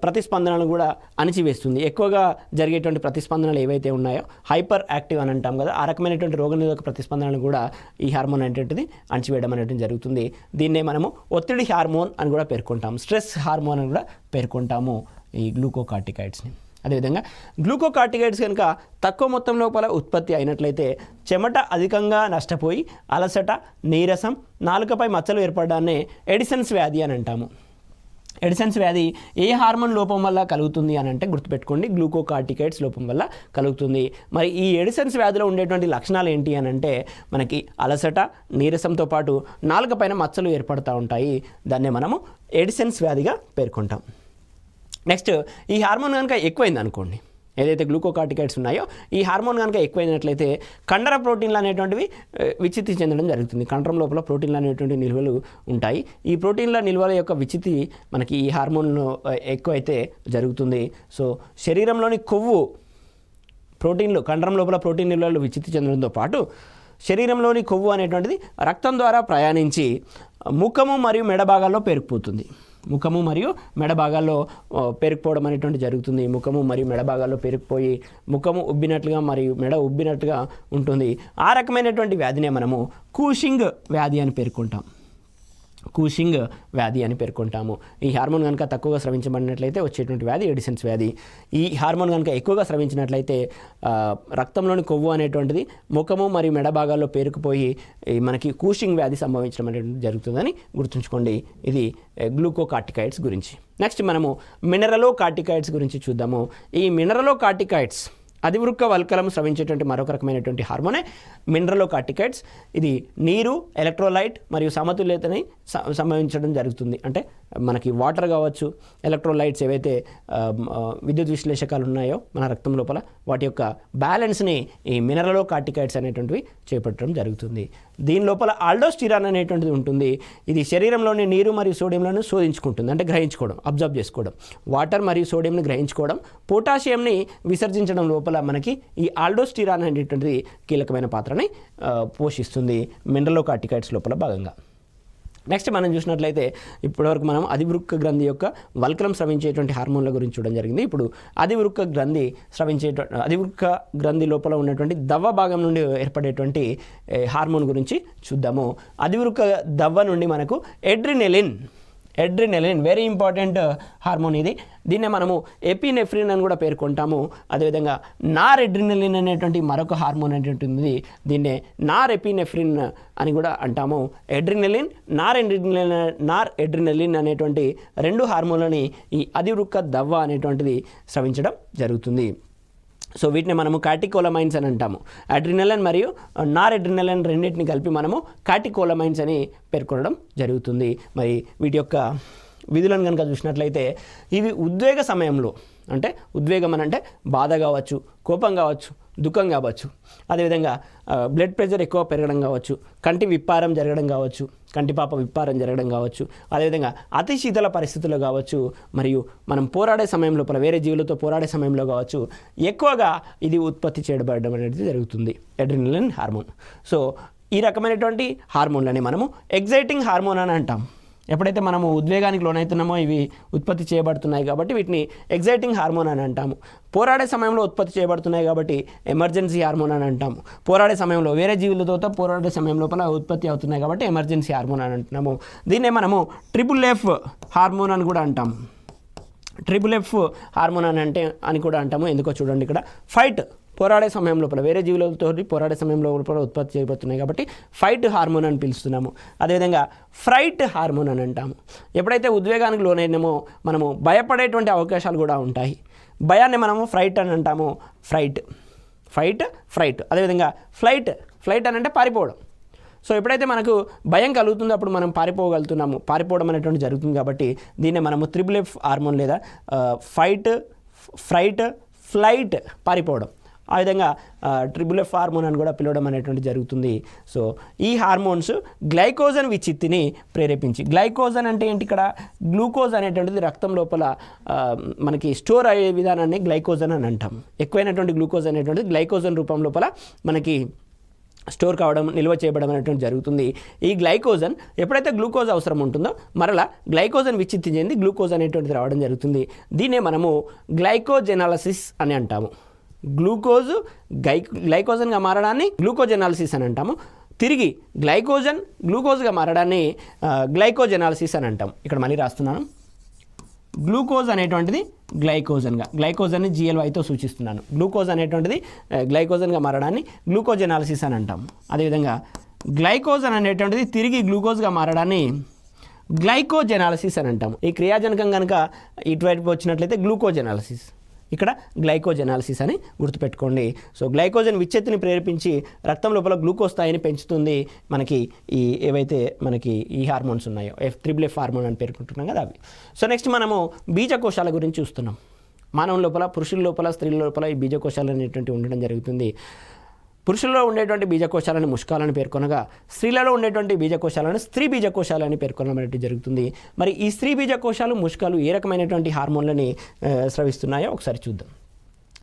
ప్రతిస్పందనలు కూడా అణిచివేస్తుంది. ఎక్కువగా జరిగేటువంటి ప్రతిస్పందనలు ఏవైతే ఉన్నాయో హైపర్ యాక్టివ్ అని అంటాం కదా, ఆ రకమైనటువంటి రోగ నిరోధక ప్రతిస్పందనలు కూడా ఈ హార్మోన్ అనేటువంటిది అణిచివేయడం అనేటువంటి జరుగుతుంది. దీన్నే మనము ఒత్తిడి హార్మోన్ అని కూడా పేర్కొంటాము, స్ట్రెస్ హార్మోన్ అని కూడా పేర్కొంటాము ఈ గ్లూకోకార్టికాయిడ్స్ని. అదేవిధంగా గ్లూకోకార్టికాయిడ్స్ కనుక తక్కువ మొత్తం లోపల ఉత్పత్తి అయినట్లయితే చెమట అధికంగా నష్టపోయి అలసట, నీరసం, నాలుకపై మచ్చలు ఏర్పడడాన్నే ఎడిసన్స్ వ్యాధి అని అంటాము. ఎడిసన్స్ వ్యాధి ఏ హార్మోన్ లోపం వల్ల కలుగుతుంది అని అంటే గుర్తుపెట్టుకోండి, గ్లూకోకార్టికాయిడ్స్ లోపం వల్ల కలుగుతుంది. మరి ఈ ఎడిసన్స్ వ్యాధిలో ఉండేటువంటి లక్షణాలు ఏంటి అని అంటే మనకి అలసట, నీరసంతో పాటు నాలుక పైన మచ్చలు ఏర్పడుతూ ఉంటాయి. దాన్నే మనము ఎడిసన్స్ వ్యాధిగా పేర్కొంటాం. నెక్స్ట్ ఈ హార్మోన్ కనుక ఎక్కువైంది అనుకోండి, ఏదైతే గ్లూకోకార్టికాయిడ్స్ ఉన్నాయో ఈ హార్మోన్ కనుక ఎక్కువైనట్లయితే కండర ప్రోటీన్లు అనేటువంటివి విచ్చిత్తి చెందడం జరుగుతుంది. కండరం లోపల ప్రోటీన్లు అనేటువంటి నిల్వలు ఉంటాయి. ఈ ప్రోటీన్ల నిల్వల యొక్క విచ్చిత్తి మనకి ఈ హార్మోన్లు ఎక్కువైతే జరుగుతుంది. సో శరీరంలోని కొవ్వు ప్రోటీన్లు, కండరం లోపల ప్రోటీన్ నిల్వలు విచ్చిత్తి చెందడంతో పాటు శరీరంలోని కొవ్వు అనేటువంటిది రక్తం ద్వారా ప్రయాణించి ముఖము మరియు మెడ భాగాల్లో పేరుకుపోతుంది. ముఖము మరియు మెడ భాగాల్లో పేరుకుపోవడం అనేటువంటి జరుగుతుంది. ముఖము మరియు మెడ భాగాల్లో పేరుకుపోయి ముఖము ఉబ్బినట్లుగా మరియు మెడ ఉబ్బినట్టుగా ఉంటుంది. ఆ రకమైనటువంటి వ్యాధినే మనము కూషింగ్ వ్యాధి అని పేర్కొంటాం. కూషింగ్ వ్యాధి అని పేర్కొంటాము. ఈ హార్మోన్ కనుక తక్కువగా స్రవించబడినట్లయితే వచ్చేటువంటి వ్యాధి ఎడిసన్స్ వ్యాధి. ఈ హార్మోన్ కనుక ఎక్కువగా స్రవించినట్లయితే రక్తంలోని కొవ్వు అనేటువంటిది ముఖము మరియు మెడ భాగాల్లో పేరుకుపోయి మనకి కూషింగ్ వ్యాధి సంభవించడం అనేటువంటి జరుగుతుందని గుర్తుంచుకోండి. ఇది గ్లూకోకార్టికాయిడ్స్ గురించి. నెక్స్ట్ మనము మినరలో కార్టికాయిడ్స్ గురించి చూద్దాము. ఈ మినరలో కార్టికాయిడ్స్ అధివృక్క వల్కలం స్రవించేటువంటి మరొక రకమైనటువంటి హార్మోనే మినరలోకార్టికాయిడ్స్. ఇది నీరు, ఎలక్ట్రోలైట్ మరియు సమతుల్యతని సంభవించడం జరుగుతుంది. అంటే మనకి వాటర్ కావచ్చు, ఎలక్ట్రోలైట్స్ ఏవైతే విద్యుత్ విశ్లేషకాలు ఉన్నాయో మన రక్తం లోపల, వాటి యొక్క బ్యాలెన్స్ని ఈ మినరలోకార్టికాయిడ్స్ అనేటువంటివి చేపట్టడం జరుగుతుంది. దీని లోపల ఆల్డోస్టిరాన్ అనేటువంటిది ఉంటుంది. ఇది శరీరంలోని నీరు మరియు సోడియంలను శోధించుకుంటుంది, అంటే గ్రహించుకోవడం, అబ్జర్వ్ చేసుకోవడం. వాటర్ మరియు సోడియంని గ్రహించుకోవడం, పొటాషియంని విసర్జించడం లోపల మనకి ఈ ఆల్డోస్టిరాన్ అనేటువంటిది కీలకమైన పాత్రని పోషిస్తుంది మినరలోకార్టికాయిడ్స్ లోపల భాగంగా. నెక్స్ట్ మనం చూసినట్లయితే ఇప్పటివరకు మనం అధివృక్క గ్రంథి యొక్క వల్కలం స్రవించేటువంటి హార్మోన్ల గురించి చూడడం జరిగింది. ఇప్పుడు అధివృక్క గ్రంథి లోపల ఉన్నటువంటి దవ్వ భాగం నుండి ఏర్పడేటువంటి హార్మోన్ గురించి చూద్దాము. అధివృక్క దవ్వ నుండి మనకు ఎడ్రినెలిన్ వెరీ ఇంపార్టెంట్ హార్మోన్ ఇది. దీన్నే మనము ఎపినెఫ్రిన్ అని కూడా పేర్కొంటాము. అదేవిధంగా నార్ ఎడ్రినలిన్ అనేటువంటి మరొక హార్మోన్ అనేటువంటిది, దీన్నే నార్ ఎపినెఫ్రిన్ అని కూడా అంటాము. ఎడ్రినలిన్, నార్ ఎడ్రినలిన్ అనేటువంటి రెండు హార్మోన్లని ఈ అధివృక్క దవ్వ అనేటువంటిది స్రవించడం జరుగుతుంది. సో వీటిని మనము కాటికోలమైన్స్ అని అంటాము. అడ్రినలిన్ మరియు నార్ ఎడ్రినలిన్ రెండింటిని కలిపి మనము కాటికోలమైన్స్ అని పేర్కొనడం జరుగుతుంది. మరి వీటి యొక్క విధులను కనుక చూసినట్లయితే ఇవి ఉద్వేగ సమయంలో, అంటే ఉద్వేగం అని అంటే బాధ కావచ్చు, కోపం కావచ్చు, దుఃఖం కావచ్చు, అదేవిధంగా బ్లడ్ ప్రెషర్ ఎక్కువ పెరగడం కావచ్చు, కంటి విప్పారం జరగడం కావచ్చు, కంటిపాప విప్పారం జరగడం కావచ్చు, అదేవిధంగా అతి శీతల పరిస్థితుల్లో కావచ్చు, మరియు మనం పోరాడే సమయం లోపల వేరే జీవులతో పోరాడే సమయంలో కావచ్చు ఎక్కువగా ఇది ఉత్పత్తి చేయబడడం అనేది జరుగుతుంది, అడ్రినలిన్ హార్మోన్. సో ఈ రకమైనటువంటి హార్మోన్లని మనము ఎగ్జైటింగ్ హార్మోన్ అని అంటాం. ఎప్పుడైతే మనము ఉద్వేగానికి లోనవుతున్నామో ఇవి ఉత్పత్తి చేయబడుతున్నాయి కాబట్టి వీటిని ఎగ్జైటింగ్ హార్మోన్ అని అంటాము. పోరాడే సమయంలో ఉత్పత్తి చేయబడుతున్నాయి కాబట్టి ఎమర్జెన్సీ హార్మోన్ అని అంటాము. పోరాడే సమయంలో వేరే జీవులతో పోరాడే సమయం లోపల ఉత్పత్తి అవుతున్నాయి కాబట్టి ఎమర్జెన్సీ హార్మోన్ అని అంటున్నాము. దీన్నే మనము FFF హార్మోన్ అని కూడా అంటాము. FFF హార్మోన్ అని కూడా అంటాము. ఎందుకో చూడండి, ఇక్కడ ఫైట్, పోరాడే సమయం లోపల వేరే జీవులతో పోరాడే సమయం లోపల ఉత్పత్తి చేయబడుతున్నాయి కాబట్టి ఫైట్ హార్మోన్ అని పిలుస్తున్నాము. అదేవిధంగా ఫ్రైట్ హార్మోన్ అని అంటాము. ఎప్పుడైతే ఉద్వేగానికి లోనైనామో మనము భయపడేటువంటి అవకాశాలు కూడా ఉంటాయి. భయాన్ని మనము ఫ్రైట్ అని అంటాము. ఫ్రైట్. అదేవిధంగా ఫ్లైట్ అని అంటే పారిపోవడం. సో ఎప్పుడైతే మనకు భయం కలుగుతుందో అప్పుడు మనం పారిపోవడం అనేటువంటి జరుగుతుంది కాబట్టి దీన్నే మనము FFF హార్మోన్ లేదా ఫ్లైట్, పారిపోవడం, ఆ విధంగా FFF హార్మోన్ అని కూడా పిలవడం అనేటువంటి జరుగుతుంది. సో ఈ హార్మోన్స్ గ్లైకోజన్ విచ్చిత్తిని ప్రేరేపించి, గ్లైకోజన్ అంటే ఏంటి, ఇక్కడ గ్లూకోజ్ అనేటువంటిది రక్తం లోపల మనకి స్టోర్ అయ్యే విధానాన్ని గ్లైకోజన్ అని అంటాం. ఎక్కువైనటువంటి గ్లూకోజ్ అనేటువంటిది గ్లైకోజన్ రూపం లోపల మనకి స్టోర్ కావడం, నిల్వ చేయబడడం అనేటువంటి జరుగుతుంది. ఈ గ్లైకోజన్ ఎప్పుడైతే గ్లూకోజ్ అవసరం ఉంటుందో మరలా గ్లైకోజన్ విచ్చిత్తి చెంది గ్లూకోజ్ అనేటువంటిది రావడం జరుగుతుంది. దీన్నే మనము గ్లైకోజెనాలసిస్ అని అంటాము. గ్లైకోజన్గా మారడాన్ని గ్లూకోజెనాలసిస్ అని అంటాము. తిరిగి గ్లూకోజ్గా మారడాన్ని గ్లైకోజెనాలసిస్ అని అంటాం. ఇక్కడ మళ్ళీ రాస్తున్నాను. గ్లూకోజ్ అనేటువంటిది గ్లైకోజన్ని GLYతో సూచిస్తున్నాను. గ్లూకోజ్ అనేటువంటిది గ్లైకోజన్గా మారడాన్ని గ్లూకోజెనాలసిస్ అని అంటాం. అదేవిధంగా గ్లైకోజన్ అనేటువంటిది తిరిగి గ్లూకోజ్గా మారడాన్ని గ్లైకోజెనాలసిస్ అని అంటాము. ఈ క్రియాజనకం కనుక ఇటువైపు వచ్చినట్లయితే గ్లూకోజెనాలసిస్, ఇక్కడ గ్లైకోజెనాలసిస్ అని గుర్తుపెట్టుకోండి. సో గ్లైకోజన్ విచ్ఛేత్తిని ప్రేరేపించి రక్తం లోపల గ్లూకోజ్ స్థాయిని పెంచుతుంది. మనకి ఏవైతే మనకి ఈ హార్మోన్స్ ఉన్నాయో FFF హార్మోన్ అని పేర్కొంటున్నాం కదా అవి. సో నెక్స్ట్ మనము బీజకోశాల గురించి చూస్తున్నాం. మానవుల లోపల, పురుషుల లోపల, స్త్రీల లోపల ఈ బీజకోశాలు అనేటువంటి ఉండడం జరుగుతుంది. పురుషుల్లో ఉండేటువంటి బీజకోశాలను ముష్కాలని పేర్కొనగా, స్త్రీలలో ఉండేటువంటి బీజకోశాలను స్త్రీ బీజకోశాలని పేర్కొనడం అనేది జరుగుతుంది. మరి ఈ స్త్రీ బీజకోశాలు, ముష్కాలు ఏ రకమైనటువంటి హార్మోన్లని స్రవిస్తున్నాయో ఒకసారి చూద్దాం.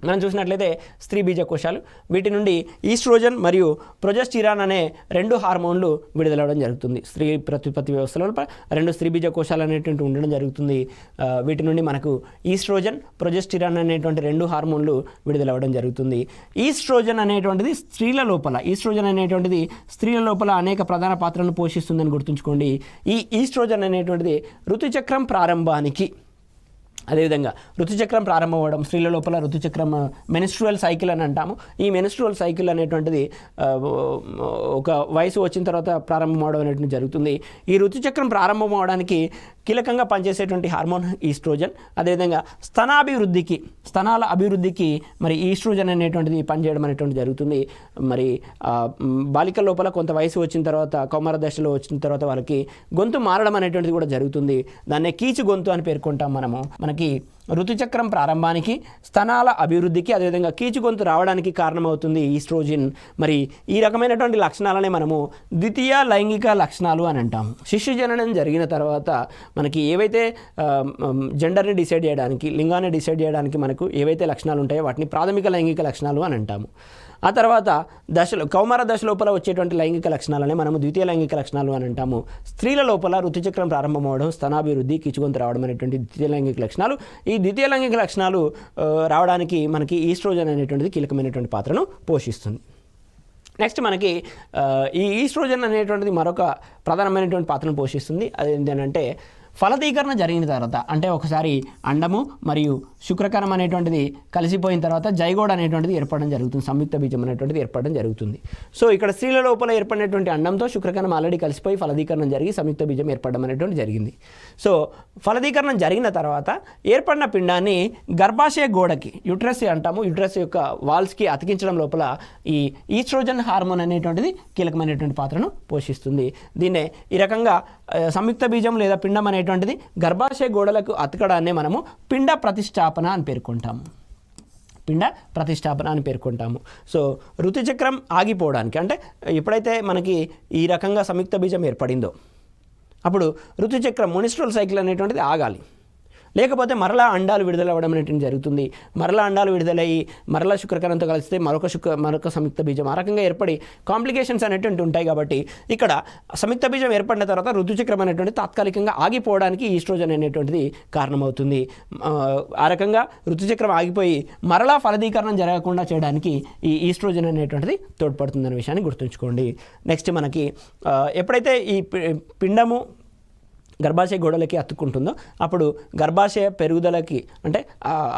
మనం చూసినట్లయితే స్త్రీ బీజకోశాలు, వీటి నుండి ఈస్ట్రోజన్ మరియు ప్రొజెస్టిరాన్ అనే రెండు హార్మోన్లు విడుదలవడం జరుగుతుంది. స్త్రీ ప్రత్యుత్పత్తి వ్యవస్థలో రెండు స్త్రీ బీజకోశాలు అనేటువంటి ఉండడం జరుగుతుంది. వీటి నుండి మనకు ఈస్ట్రోజన్, ప్రొజెస్టిరాన్ అనేటువంటి రెండు హార్మోన్లు విడుదలవడం జరుగుతుంది. ఈస్ట్రోజన్ అనేటువంటిది స్త్రీల లోపల అనేక ప్రధాన పాత్రలను పోషిస్తుందని గుర్తుంచుకోండి. ఈ ఈస్ట్రోజన్ అనేటువంటిది ఋతుచక్రం ప్రారంభానికి, అదేవిధంగా ఋతుచక్రం ప్రారంభం అవ్వడం, స్త్రీల లోపల ఋతుచక్రం మెన్స్ట్రువల్ సైకిల్ అని అంటాము. ఈ మెన్స్ట్రువల్ సైకిల్ అనేటువంటిది ఒక వయసు వచ్చిన తర్వాత ప్రారంభం అవడం అనేటువంటి జరుగుతుంది. ఈ ఋతుచక్రం ప్రారంభం అవడానికి కీలకంగా పనిచేసేటువంటి హార్మోన్ ఈస్ట్రోజన్. అదేవిధంగా స్తనాల అభివృద్ధికి మరి ఈస్ట్రోజన్ అనేటువంటిది పనిచేయడం అనేటువంటి జరుగుతుంది. మరి బాలికల లోపల కొంత వయసు వచ్చిన తర్వాత, కౌమార దశలో వచ్చిన తర్వాత వాళ్ళకి గొంతు మారడం అనేటువంటిది కూడా జరుగుతుంది. దాన్నే కీచు గొంతు అని పేర్కొంటాం మనము. మనకి ఋతుచక్రం ప్రారంభానికి, స్తనాల అభివృద్ధికి, అదేవిధంగా కీచు గొంతు రావడానికి కారణమవుతుంది ఈస్ట్రోజిన్. మరి ఈ రకమైనటువంటి లక్షణాలనే మనము ద్వితీయ లైంగిక లక్షణాలు అని అంటాము. శిశు జననం జరిగిన తర్వాత మనకి ఏవైతే జెండర్ని డిసైడ్ చేయడానికి, లింగాన్ని డిసైడ్ చేయడానికి మనకు ఏవైతే లక్షణాలు ఉంటాయో వాటిని ప్రాథమిక లైంగిక లక్షణాలు అని అంటాము. ఆ తర్వాత కౌమార దశ లోపల వచ్చేటువంటి లైంగిక లక్షణాలనే మనము ద్వితీయ లైంగిక లక్షణాలు అని అంటాము. స్త్రీల లోపల ఋతుచక్రం ప్రారంభమవడం, స్తనాభివృద్ధి, కీచుగొంతు రావడం అనేటువంటి ద్వితీయ లైంగిక లక్షణాలు. ఈ ద్వితీయ లైంగిక లక్షణాలు రావడానికి మనకి ఈస్ట్రోజన్ అనేటువంటిది కీలకమైనటువంటి పాత్రను పోషిస్తుంది. నెక్స్ట్ మనకి ఈ ఈస్ట్రోజన్ అనేటువంటిది మరొక ప్రధానమైనటువంటి పాత్రను పోషిస్తుంది. అది ఏంటంటే ఫలదీకరణ జరిగిన తర్వాత, అంటే ఒకసారి అండము మరియు శుక్రకణం అనేటువంటిది కలిసిపోయిన తర్వాత జైగోడ్ అనేటువంటిది ఏర్పడడం జరుగుతుంది, సంయుక్త బీజం అనేటువంటిది ఏర్పడడం జరుగుతుంది. సో ఇక్కడ స్త్రీల లోపల ఏర్పడినటువంటి అండంతో శుక్రకణం ఆల్రెడీ కలిసిపోయి ఫలదీకరణం జరిగి సంయుక్త బీజం ఏర్పడడం అనేటువంటి జరిగింది. సో ఫలదీకరణం జరిగిన తర్వాత ఏర్పడిన పిండాన్ని గర్భాశయ గోడకి, యుట్రస్ అంటాము, యుట్రస్ యొక్క వాల్స్కి అతికించడం లోపల ఈ ఈస్ట్రోజన్ హార్మోన్ అనేటువంటిది కీలకమైనటువంటి పాత్రను పోషిస్తుంది. దీన్నే ఈ రకంగా సంయుక్త బీజం లేదా పిండం అనేటువంటిది గర్భాశయ గోడలకు అతకడాన్నే మనము పిండ ప్రతిష్టాపన అని పేర్కొంటాము. సో ఋతుచక్రం ఆగిపోవడానికి, అంటే ఎప్పుడైతే మనకి ఈ రకంగా సంయుక్త బీజం ఏర్పడిందో అప్పుడు ఋతుచక్రం, మొనిస్ట్రల్ సైకిల్ అనేటువంటిది ఆగాలి. లేకపోతే మరలా అండాలు విడుదలవ్వడం అనేటువంటి జరుగుతుంది. మరలా అండాలు విడుదలయ్యి మరలా శుక్రకణంతో కలిస్తే మరొక సంయుక్త బీజం ఆ రకంగా ఏర్పడి కాంప్లికేషన్స్ అనేటువంటి ఉంటాయి. కాబట్టి ఇక్కడ సంయుక్త బీజం ఏర్పడిన తర్వాత ఋతుచక్రం అనేటువంటి తాత్కాలికంగా ఆగిపోవడానికి ఈస్ట్రోజన్ అనేటువంటిది కారణమవుతుంది. ఆ రకంగా ఋతుచక్రం ఆగిపోయి మరలా ఫలదీకరణం జరగకుండా చేయడానికి ఈ ఈస్ట్రోజన్ అనేటువంటిది తోడ్పడుతుందనే విషయాన్ని గుర్తుంచుకోండి. నెక్స్ట్ మనకి ఎప్పుడైతే ఈ పిండము గర్భాశయ గోడలకి అతుక్కుంటుందో అప్పుడు గర్భాశయ పెరుగుదలకి, అంటే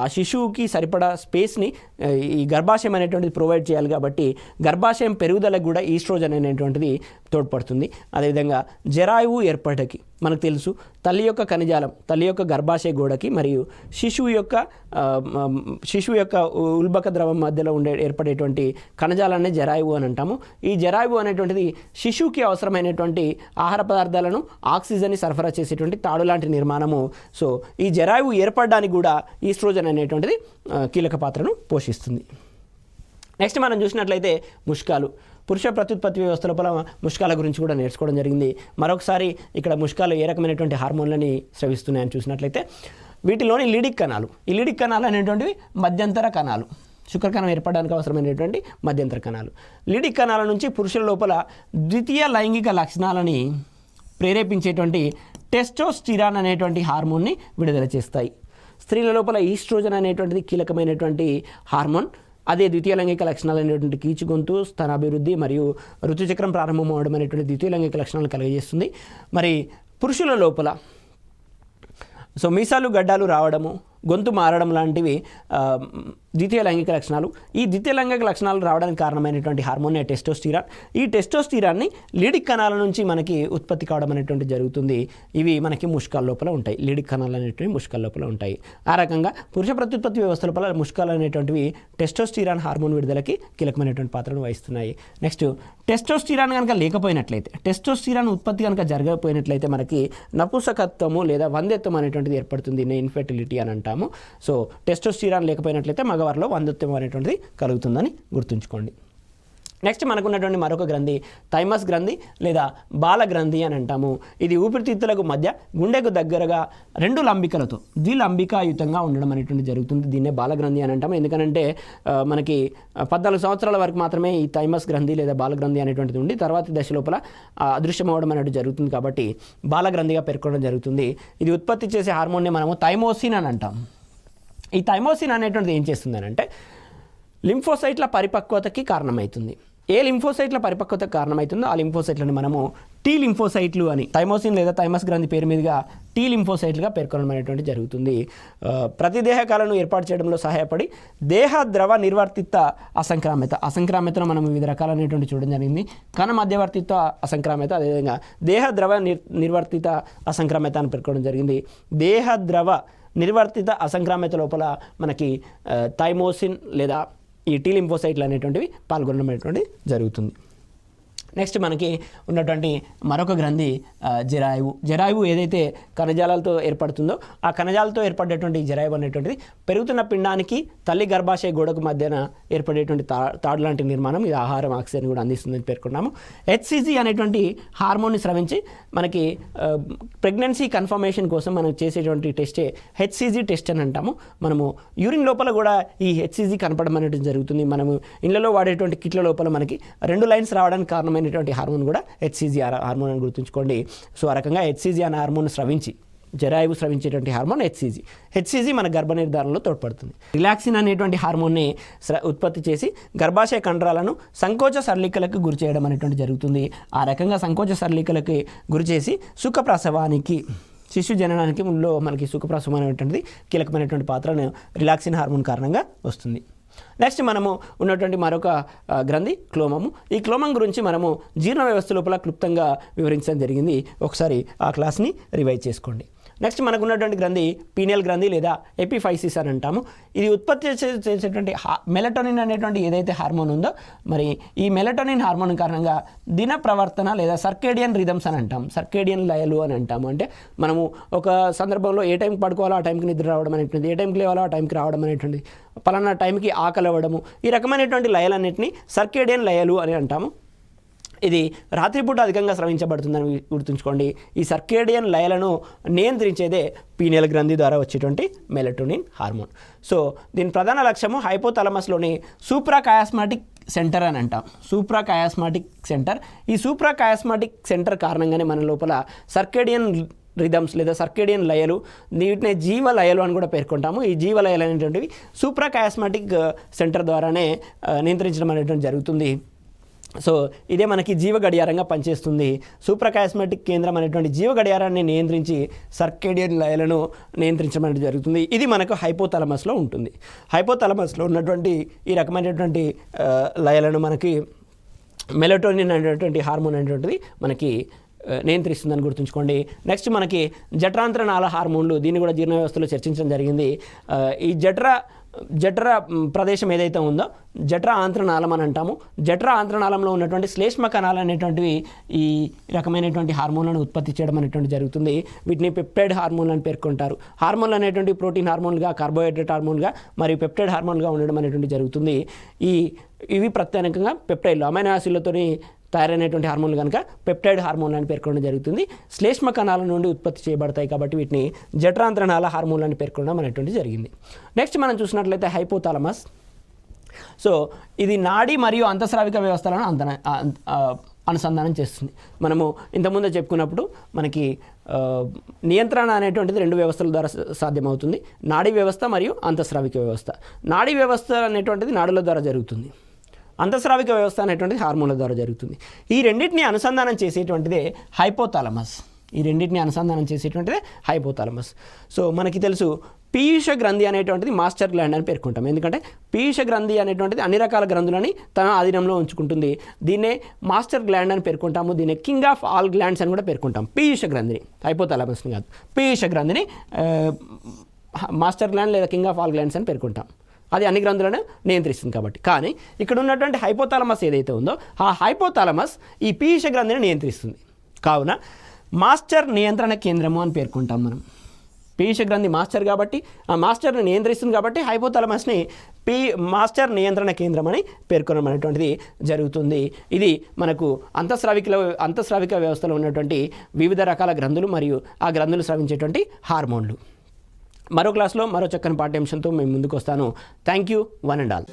ఆ శిశువుకి సరిపడా స్పేస్ని ఈ గర్భాశయం అనేటువంటిది ప్రొవైడ్ చేయాలి. కాబట్టి గర్భాశయం పెరుగుదలకు కూడా ఈస్ట్రోజన్ అనేటువంటిది తోడ్పడుతుంది. అదేవిధంగా జరాయువు ఏర్పడకి మనకు తెలుసు, తల్లి యొక్క కణజాలం, తల్లి యొక్క గర్భాశయ గోడకి మరియు శిశువు యొక్క ఉల్బక ద్రవం మధ్యలో ఏర్పడేటువంటి కణజాలాన్ని జరాయువు అని అంటాము. ఈ జరాయువు అనేటువంటిది శిశువుకి అవసరమైనటువంటి ఆహార పదార్థాలను, ఆక్సిజన్ని సరఫరా చేసేటువంటి తాడు లాంటి నిర్మాణము. సో ఈ జరాయువు ఏర్పడడానికి కూడా ఈస్ట్రోజన్ అనేటువంటిది కీలక పాత్రను పోషిస్తుంది. నెక్స్ట్ మనం చూసినట్లయితే ముష్కాలు, పురుష ప్రత్యుత్పత్తి వ్యవస్థ లోపల ముష్కాల గురించి కూడా నేర్చుకోవడం జరిగింది. మరొకసారి ఇక్కడ ముష్కాలు ఏ రకమైనటువంటి హార్మోన్లని స్రవిస్తున్నాయని చూసినట్లయితే వీటిలోని లీడిక్ కణాలు, ఈ లీడిక్ కణాలు అనేటువంటివి మధ్యంతర కణాలు, శుక్రకణం ఏర్పడడానికి అవసరమైనటువంటి మధ్యంతర కణాలు. లీడిక్ కణాల నుంచి పురుషుల లోపల ద్వితీయ లైంగిక లక్షణాలని ప్రేరేపించేటువంటి టెస్టోస్టిరాన్ అనేటువంటి హార్మోన్ని విడుదల చేస్తాయి. స్త్రీల లోపల ఈస్ట్రోజన్ అనేటువంటిది కీలకమైనటువంటి హార్మోన్. అదే ద్వితీయ లైంగిక లక్షణాలు అనేటువంటి కీచుగొంతు, స్తనాభివృద్ధి మరియు ఋతుచక్రం ప్రారంభం అవడం అనేటువంటి ద్వితీయ లైంగిక లక్షణాలు కలిగజేస్తుంది. మరి పురుషుల లోపల మీసాలు గడ్డాలు రావడము, గొంతు మారడం లాంటివి ద్వితీయ లైంగిక లక్షణాలు. ఈ ద్వితీయ లైంగిక లక్షణాలు రావడానికి కారణమైనటువంటి హార్మోనే టెస్టోస్టిరాన్. ఈ టెస్టోస్టిరాన్ని లీడిక్ కణాల నుంచి మనకి ఉత్పత్తి కావడం అనేటువంటి జరుగుతుంది. ఇవి మనకి ముష్కాల లోపల ఉంటాయి, లీడిక్ కణాలు అనేటువంటివి ముష్కాల లోపల ఉంటాయి. ఆ రకంగా పురుష ప్రత్యుత్పత్తి వ్యవస్థ లోపల ముష్కాలు అనేటువంటివి టెస్టోస్టిరాన్ హార్మోన్ విడుదలకి కీలకమైనటువంటి పాత్రను వహిస్తున్నాయి. నెక్స్ట్ టెస్టోస్టిరాన్ కనుక లేకపోయినట్లయితే, టెస్టోస్టిరాన్ ఉత్పత్తి కనుక జరగకపోయినట్లయితే మనకి నపుంసకత్వము లేదా వంధ్యత్వం అనేటువంటిది ఏర్పడుతుంది, ఇన్ఫెర్టిలిటీ అని అంటాము. సో టెస్టోస్టిరాన్ లేకపోయినట్లయితే మగవారిలో వంధ్యత్వం అనేటువంటిది కలుగుతుందని గుర్తుంచుకోండి. నెక్స్ట్ మనకున్నటువంటి మరొక గ్రంథి థైమస్ గ్రంథి లేదా బాల గ్రంథి అని అంటాము. ఇది ఊపిరితిత్తులకు మధ్య గుండెకు దగ్గరగా రెండు లంబికలతో ద్విలంబికాయుతంగా ఉండడం అనేటువంటి జరుగుతుంది. దీన్నే బాల గ్రంథి అని అంటాము. ఎందుకంటే మనకి 14 సంవత్సరాల వరకు మాత్రమే ఈ థైమస్ గ్రంథి లేదా బాల గ్రంథి అనేటువంటిది ఉండి తర్వాతి దశ లోపల అదృశ్యం అవ్వడం అనేది జరుగుతుంది. కాబట్టి బాల గ్రంథిగా పేర్కొనడం జరుగుతుంది. ఇది ఉత్పత్తి చేసే హార్మోన్ని మనము థైమోసిన్ అని అంటాం. ఈ థైమోసిన్ అనేటువంటిది ఏం చేస్తుంది అంటే లింఫోసైట్ల పరిపక్వతకి కారణమవుతుంది. ఏ లింఫోసైట్ల పరిపక్వతకు కారణమవుతుందో ఆ లింఫోసైట్లను మనము టీ లింఫోసైట్లు అని, థైమోసిన్ లేదా థైమస్ గ్రంథి పేరు మీదుగా టీ లింఫోసైట్లుగా పేర్కొనడం అనేటువంటి జరుగుతుంది. ప్రతిదేహ కళను ఏర్పాటు చేయడంలో సహాయపడి దేహ ద్రవ నిర్వర్తిత అసంక్రామ్యతను మనం వివిధ రకాలైనటువంటి చూడడం జరిగింది. కణ మధ్యవర్తిత్వ అసంక్రామ్యత, అదేవిధంగా దేహ ద్రవ నిర్వర్తిత అసంక్రామ్యత అని పేర్కొనడం జరిగింది. దేహ ద్రవ నిర్వర్తిత అసంక్రామ్యత లోపల మనకి థైమోసిన్ లేదా ఈ టీ లింఫోసైట్లు అనేటువంటివి పాల్గొనడం అనేటువంటి జరుగుతుంది. నెక్స్ట్ మనకి ఉన్నటువంటి మరొక గ్రంథి జరాయువు ఏదైతే కణజాలాలతో ఏర్పడుతుందో ఆ కణజాలతో ఏర్పడేటువంటి జరాయువు అనేటువంటిది పెరుగుతున్న పిండానికి తల్లి గర్భాశయ గోడకు మధ్యన ఏర్పడేటువంటి తాడు లాంటి నిర్మాణం. ఇది ఆహారం ఆక్సిజన్ కూడా అందిస్తుందని పేర్కొన్నాము. హెచ్సిజి అనేటువంటి హార్మోన్ని స్రవించి మనకి ప్రెగ్నెన్సీ కన్ఫర్మేషన్ కోసం మనం చేసేటువంటి టెస్టే హెచ్సిజి టెస్ట్ అని అంటాము. మనము యూరిన్ లోపల కూడా ఈ హెచ్సిజి కనపడడం అనేటువంటి జరుగుతుంది. మనము ఇళ్లలో వాడేటువంటి కిట్ల లోపల మనకి 2 లైన్స్ రావడానికి కారణమైన హార్మోన్ కూడా హెచ్సిజి హార్మోన్ అని గుర్తుంచుకోండి. సో ఆ రకంగా హెచ్సిజి అనే హార్మోన్ స్రవించి జరాయువు స్రవించేటువంటి హార్మోన్ హెచ్సిజి మన గర్భనిర్ధారణలో తోడ్పడుతుంది. రిలాక్సిన్ అనేటువంటి హార్మోన్ని ఉత్పత్తి చేసి గర్భాశయ కండరాలను సంకోచ సరళికలకు గురి చేయడం అనేటువంటి జరుగుతుంది. ఆ రకంగా సంకోచ సరళికలకి గురి చేసి సుఖప్రసవానికి శిశు జననానికి ముందులో మనకి సుఖప్రసవం అనేటువంటిది కీలకమైనటువంటి పాత్రను రిలాక్సిన్ హార్మోన్ కారణంగా వస్తుంది. నెక్స్ట్ మనము ఉన్నటువంటి మరొక గ్రంథి క్లోమము. ఈ క్లోమం గురించి మనము జీర్ణ వ్యవస్థ లోపల క్లుప్తంగా వివరించడం జరిగింది. ఒకసారి ఆ క్లాస్ని రివైజ్ చేసుకోండి. నెక్స్ట్ మనకు ఉన్నటువంటి గ్రంథి పీనియల్ గ్రంథి లేదా ఎపిఫైసిస్ అని అంటాము. ఇది ఉత్పత్తి చేసేటువంటి మెలటోనిన్ అనేటువంటి ఏదైతే హార్మోన్ ఉందో మరి ఈ మెలటోనిన్ హార్మోన్ కారణంగా దిన ప్రవర్తన లేదా సర్కేడియన్ రిథమ్స్ అని అంటాం, సర్కేడియన్ లయలు అని అంటాము. అంటే మనము ఒక సందర్భంలో ఏ టైంకి పడుకోవాలో ఆ టైంకి నిద్ర రావడం అనేటువంటిది, ఏ టైంకి లేవాలో ఆ టైంకి రావడం అనేటువంటిది, పలానా టైంకి ఆకలి అవ్వడము, ఈ రకమైనటువంటి లయలన్నింటినీ సర్కేడియన్ లయలు అని అంటాము. ఇది రాత్రిపూట అధికంగా స్రవించబడుతుందని గుర్తుంచుకోండి. ఈ సర్కేడియన్ లయలను నియంత్రించేదే పీనియల్ గ్రంథి ద్వారా వచ్చేటువంటి మెలటోనిన్ హార్మోన్. సో దీని ప్రధాన లక్ష్యము హైపోథాలమస్లోని సూప్రాకయాస్మాటిక్ సెంటర్ అని అంటాం. సూప్రాకయాస్మాటిక్ సెంటర్. ఈ సూప్రాకయాస్మాటిక్ సెంటర్ కారణంగానే మన లోపల సర్కేడియన్ రిథమ్స్ లేదా సర్కేడియన్ లయలు, వీటిని జీవలయలు అని కూడా పేర్కొంటాము. ఈ జీవలయలు అనేటువంటివి సూప్రాకయాస్మాటిక్ సెంటర్ ద్వారానే నియంత్రించడం అనేటువంటి జరుగుతుంది. సో ఇదే మనకి జీవ గడియారంగా పనిచేస్తుంది. సూప్రాకయాస్మాటిక్ కేంద్రం అనేటువంటి జీవ గడియారాన్ని నియంత్రించి సర్కేడియన్ లయలను నియంత్రించడం అనేది జరుగుతుంది. ఇది మనకు హైపోథాలమస్లో ఉంటుంది. హైపోథాలమస్లో ఉన్నటువంటి ఈ రకమైనటువంటి లయలను మనకి మెలటోనిన్ అనేటువంటి హార్మోన్ అనేటువంటిది మనకి నియంత్రిస్తుందని గుర్తుంచుకోండి. నెక్స్ట్ మనకి జఠరాంతరనాళ హార్మోన్లు, దీన్ని కూడా జీర్ణ వ్యవస్థలో చర్చించడం జరిగింది. ఈ జఠర ప్రదేశం ఏదైతే ఉందో జఠర ఆంత్రనాళం అని అంటాము. జఠర ఆంత్రనాళంలో ఉన్నటువంటి శ్లేష్మ కణాలు అనేటువంటివి ఈ రకమైనటువంటి హార్మోన్లను ఉత్పత్తి చేయడం అనేటువంటి జరుగుతుంది. వీటిని పెప్టైడ్ హార్మోన్లు అని పేర్కొంటారు. హార్మోన్లు అనేటువంటి ప్రోటీన్ హార్మోన్గా, కార్బోహైడ్రేట్ హార్మోన్గా మరియు పెప్టైడ్ హార్మోన్గా ఉండడం అనేటువంటి జరుగుతుంది. ఇవి ప్రత్యేకంగా పెప్టైడ్లు అమైనో యాసిడ్లతోని తయారైనటువంటి హార్మోన్లు కనుక పెప్టైడ్ హార్మోన్లు అని పేర్కొనడం జరుగుతుంది. శ్లేష్మ కణాల నుండి ఉత్పత్తి చేయబడతాయి కాబట్టి వీటిని జఠరాంతరనాళ హార్మోన్లు అని పేర్కొనడం అనేటువంటి జరిగింది. నెక్స్ట్ మనం చూసినట్లయితే హైపోథాలమస్. సో ఇది నాడీ మరియు అంతఃస్రావిక వ్యవస్థలను అనుసంధానం చేస్తుంది. మనము ఇంతకుముందు చెప్పుకున్నప్పుడు మనకి నియంత్రణ అనేటువంటిది 2 వ్యవస్థల ద్వారా సాధ్యమవుతుంది. నాడీ వ్యవస్థ మరియు అంతఃస్రావిక వ్యవస్థ. నాడీ వ్యవస్థ అనేటువంటిది నాడుల ద్వారా జరుగుతుంది. అంతఃస్రావిక వ్యవస్థ అనేటువంటిది హార్మోన్ల ద్వారా జరుగుతుంది. ఈ రెండింటిని అనుసంధానం చేసేటువంటిదే హైపోథాలమస్. హైపోథాలమస్. సో మనకి తెలుసు పీయూష గ్రంథి అనేటువంటిది మాస్టర్ గ్లాండ్ అని పేర్కొంటాం. ఎందుకంటే పీయూష గ్రంథి అనేటువంటిది అన్ని రకాల గ్రంథులని తన ఆధీనంలో ఉంచుకుంటుంది. దీన్నే మాస్టర్ గ్లాండ్ అని పేర్కొంటాము. దీన్ని కింగ్ ఆఫ్ ఆల్ గ్లాండ్స్ అని కూడా పేర్కొంటాం. పీయూష గ్రంథిని, హైపోథాలమస్ని కాదు, పీయూష గ్రంథిని మాస్టర్ గ్లాండ్ లేదా కింగ్ ఆఫ్ ఆల్ గ్లాండ్స్ అని పేర్కొంటాం. అది అన్ని గ్రంథులను నియంత్రిస్తుంది కాబట్టి. కానీ ఇక్కడ ఉన్నటువంటి హైపోథాలమస్ ఏదైతే ఉందో ఆ హైపోథాలమస్ ఈ పీయూష గ్రంథిని నియంత్రిస్తుంది. కావున మాస్టర్ నియంత్రణ కేంద్రము అని పేర్కొంటాం మనం. పీయూష గ్రంథి మాస్టర్ కాబట్టి, ఆ మాస్టర్ని నియంత్రిస్తుంది కాబట్టి హైపోథాలమస్ని మాస్టర్ నియంత్రణ కేంద్రం అని పేర్కొనడం అనేటువంటిది జరుగుతుంది. ఇది మనకు అంతఃస్రావిక వ్యవస్థలో ఉన్నటువంటి వివిధ రకాల గ్రంథులు మరియు ఆ గ్రంథులు స్రవించేటువంటి హార్మోన్లు. మరో క్లాస్లో మరో చక్కని పాఠ్యాంశంతో మేము ముందుకు వస్తాను. Thank you one and all.